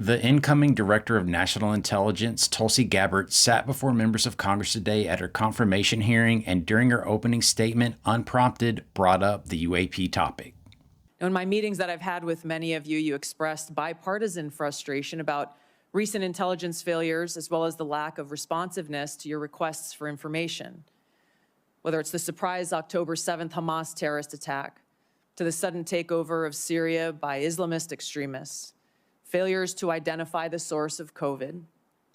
The incoming Director of National Intelligence, Tulsi Gabbard, sat before members of Congress today at her confirmation hearing and during her opening statement, unprompted, brought up the UAP topic. In my meetings that I've had with many of you, you expressed bipartisan frustration about recent intelligence failures as well as the lack of responsiveness to your requests for information. Whether it's the surprise October 7th Hamas terrorist attack, to the sudden takeover of Syria by Islamist extremists, failures to identify the source of COVID,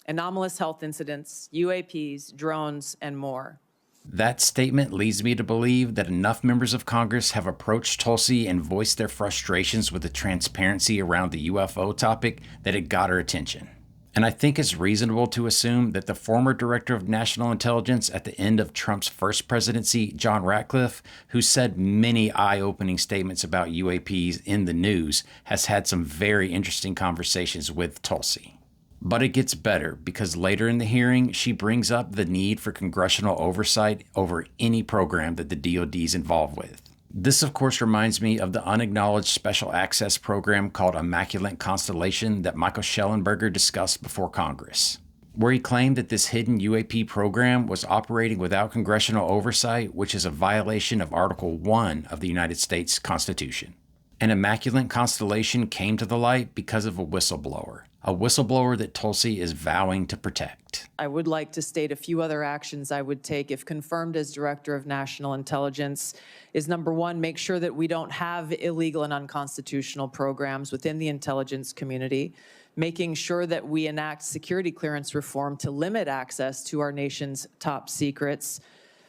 anomalous health incidents, UAPs, drones, and more. That statement leads me to believe that enough members of Congress have approached Tulsi and voiced their frustrations with the transparency around the UFO topic that it got her attention. And I think it's reasonable to assume that the former Director of National Intelligence at the end of Trump's first presidency, John Ratcliffe, who said many eye-opening statements about UAPs in the news, has had some very interesting conversations with Tulsi. But it gets better because later in the hearing, she brings up the need for congressional oversight over any program that the DoD is involved with. This, of course, reminds me of the unacknowledged special access program called Immaculate Constellation that Michael Schellenberger discussed before Congress, where he claimed that this hidden UAP program was operating without congressional oversight, which is a violation of Article 1 of the United States Constitution. An Immaculate Constellation came to the light because of a whistleblower that Tulsi is vowing to protect. I would like to state a few other actions I would take if confirmed as Director of National Intelligence is number one, make sure that we don't have illegal and unconstitutional programs within the intelligence community, making sure that we enact security clearance reform to limit access to our nation's top secrets,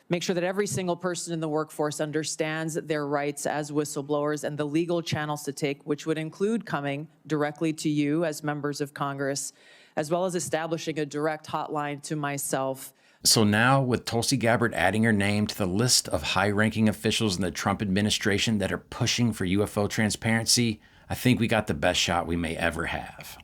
make sure that every single person in the workforce understands their rights as whistleblowers and the legal channels to take, which would include coming directly to you as members of Congress, as well as establishing a direct hotline to myself. So now, with Tulsi Gabbard adding her name to the list of high-ranking officials in the Trump administration that are pushing for UFO transparency, I think we got the best shot we may ever have.